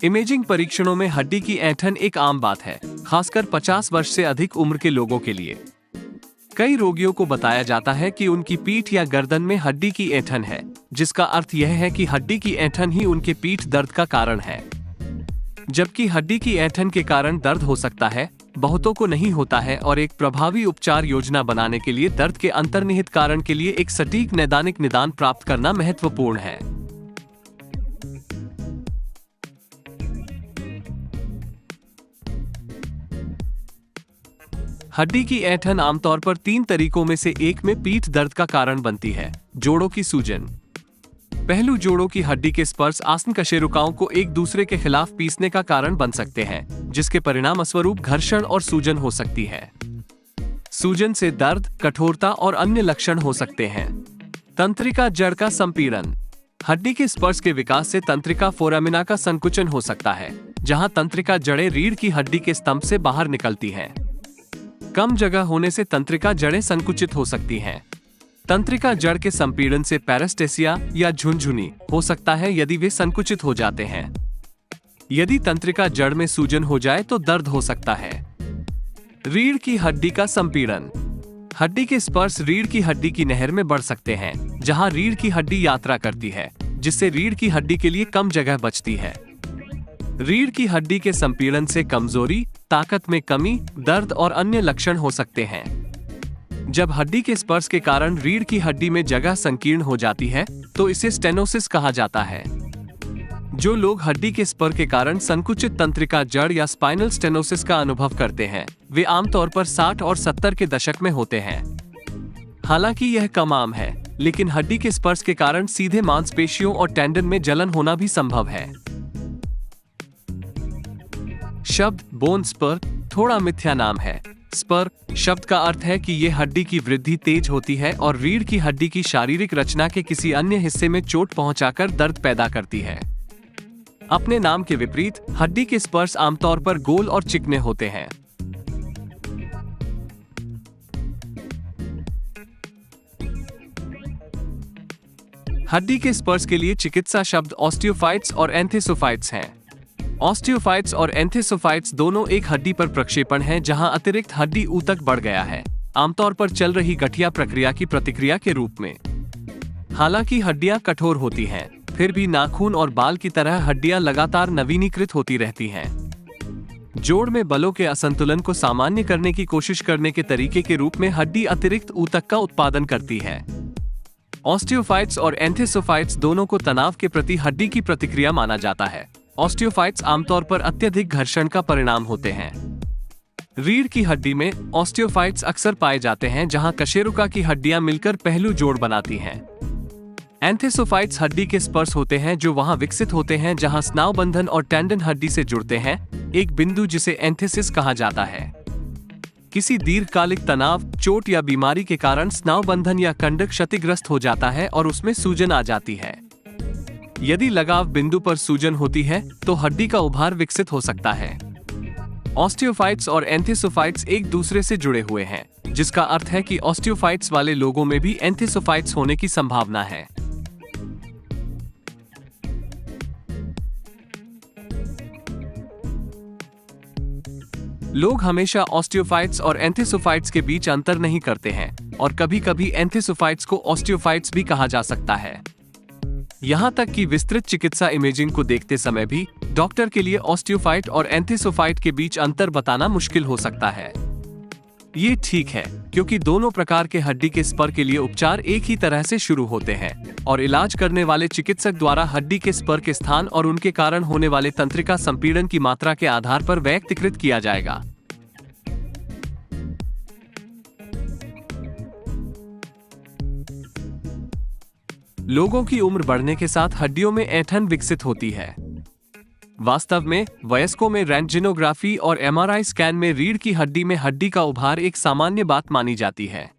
Imaging परीक्षणों में हड्डी की ऐंठन एक आम बात है, खासकर 50 वर्ष से अधिक उम्र के लोगों के लिए। कई रोगियों को बताया जाता है कि उनकी पीठ या गर्दन में हड्डी की ऐंठन है, जिसका अर्थ यह है कि हड्डी की ऐंठन ही उनके पीठ दर्द का कारण है। जबकि हड्डी की ऐंठन के कारण दर्द हो सकता है, बहुतों को नहीं होता है और एक प्रभावी उपचार योजना बनाने के लिए दर्द के अंतर्निहित कारण के लिए एक सटीक नैदानिक निदान प्राप्त करना महत्वपूर्ण है। हड्डी की ऐंठन आमतौर पर 3 तरीकों में से एक में पीठ दर्द का कारण बनती है। जोड़ों की सूजन। पहलू जोड़ों की हड्डी के स्पर्श आसन कशेरुकाओं को एक दूसरे के खिलाफ पीसने का कारण बन सकते हैं, जिसके परिणामस्वरूप घर्षण और सूजन हो सकती है। सूजन से दर्द, कठोरता और अन्य लक्षण हो सकते हैं। तंत्रिका जड़ का संपीड़न। हड्डी के स्पर्श के विकास से तंत्रिका फोरामिना का संकुचन हो सकता है, जहां तंत्रिका जड़ें रीढ़ की हड्डी के स्तंभ से बाहर निकलती हैं। कम जगह होने से तंत्रिका जड़ें संकुचित हो सकती हैं। तंत्रिका जड़ के संपीड़न से पैरास्टेसिया या झुनझुनी हो सकता है यदि वे संकुचित हो जाते हैं। यदि तंत्रिका जड़ में सूजन हो जाए तो दर्द हो सकता है। रीढ़ की हड्डी का संपीड़न। हड्डी के स्पर्श रीढ़ की हड्डी की नहर में बढ़ सकते हैं, जहां रीढ़ की हड्डी यात्रा करती है, जिससे रीढ़ की हड्डी के लिए कम जगह बचती है। रीढ़ की हड्डी के संपीड़न से कमजोरी, ताकत में कमी, दर्द और अन्य लक्षण हो सकते हैं। जब हड्डी के स्पर्श के कारण रीढ़ की हड्डी में जगह संकीर्ण हो जाती है, तो इसे स्टेनोसिस कहा जाता है। जो लोग हड्डी के स्पर्श के कारण संकुचित तंत्रिका जड़ या स्पाइनल स्टेनोसिस का अनुभव करते हैं, वे आमतौर पर 60 और 70 के दशक में होते हैं। हालांकि यह कम आम है, लेकिन हड्डी के स्पर्श के कारण सीधे मांसपेशियों और टेंडन में जलन होना भी संभव है। शब्द बोन स्पर थोड़ा मिथ्या नाम है। स्पर शब्द का अर्थ है कि ये हड्डी की वृद्धि तेज होती है और रीढ़ की हड्डी की शारीरिक रचना के किसी अन्य हिस्से में चोट पहुंचाकर दर्द पैदा करती है। अपने नाम के विपरीत, हड्डी के स्पर्श आमतौर पर गोल और चिकने होते हैं। हड्डी के स्पर्श के लिए चिकित्सा शब्द ऑस्टियोफाइट्स और एंथेसोफाइट्स हैं। ऑस्टियोफाइट्स और एंथेसोफाइट्स दोनों एक हड्डी पर प्रक्षेपण हैं जहां अतिरिक्त हड्डी ऊतक बढ़ गया है, आमतौर पर चल रही गठिया प्रक्रिया की प्रतिक्रिया के रूप में। हालांकि हड्डियां कठोर होती हैं, फिर भी नाखून और बाल की तरह हड्डियां लगातार नवीनीकृत होती रहती हैं। जोड़ में बलों के असंतुलन को सामान्य करने की कोशिश करने के तरीके के रूप में हड्डी अतिरिक्त ऊतक का उत्पादन करती है। ऑस्टियोफाइट्स और एंथेसोफाइट्स दोनों को तनाव के प्रति हड्डी की प्रतिक्रिया माना जाता है। ऑस्टियोफाइट्स आमतौर पर अत्यधिक घर्षण का परिणाम होते हैं। रीढ़ की हड्डी में ऑस्टियोफाइट्स अक्सर पाए जाते हैं जहां कशेरुका की हड्डियां मिलकर पहलू जोड़ बनाती हैं। एंथेसोफाइट्स हड्डी के स्पर्श होते हैं जो वहां विकसित होते हैं जहां स्नायु बंधन और टेंडन हड्डी से जुड़ते हैं, एक बिंदु जिसे एंथेसिस कहा जाता है। किसी दीर्घकालिक तनाव, चोट या बीमारी के कारण स्नायु बंधन या कंडक क्षतिग्रस्त हो जाता है और उसमें सूजन आ जाती है। यदि लगाव बिंदु पर सूजन होती है तो हड्डी का उभार विकसित हो सकता है। ऑस्टियोफाइट्स और एंथेसोफाइट्स एक दूसरे से जुड़े हुए हैं, जिसका अर्थ है कि ऑस्टियोफाइट्स वाले लोगों में भी एंथेसोफाइट्स होने की संभावना है। लोग हमेशा ऑस्टियोफाइट्स और एंथेसोफाइट्स के बीच अंतर नहीं करते हैं और कभी-कभी एंथेसोफाइट्स को ऑस्टियोफाइट्स भी कहा जा सकता है। यहाँ तक कि विस्तृत चिकित्सा इमेजिंग को देखते समय भी डॉक्टर के लिए ऑस्टियोफाइट और एंथेसोफाइट के बीच अंतर बताना मुश्किल हो सकता है। ये ठीक है, क्योंकि दोनों प्रकार के हड्डी के स्पर के लिए उपचार एक ही तरह से शुरू होते हैं और इलाज करने वाले चिकित्सक द्वारा हड्डी के स्पर के स्थान और उनके कारण होने वाले तंत्रिका संपीड़न की मात्रा के आधार पर व्यक्तिकृत किया जाएगा। लोगों की उम्र बढ़ने के साथ हड्डियों में ऐंठन विकसित होती है। वास्तव में वयस्कों में रेंटजिनोग्राफी और MRI स्कैन में रीढ़ की हड्डी में हड्डी का उभार एक सामान्य बात मानी जाती है।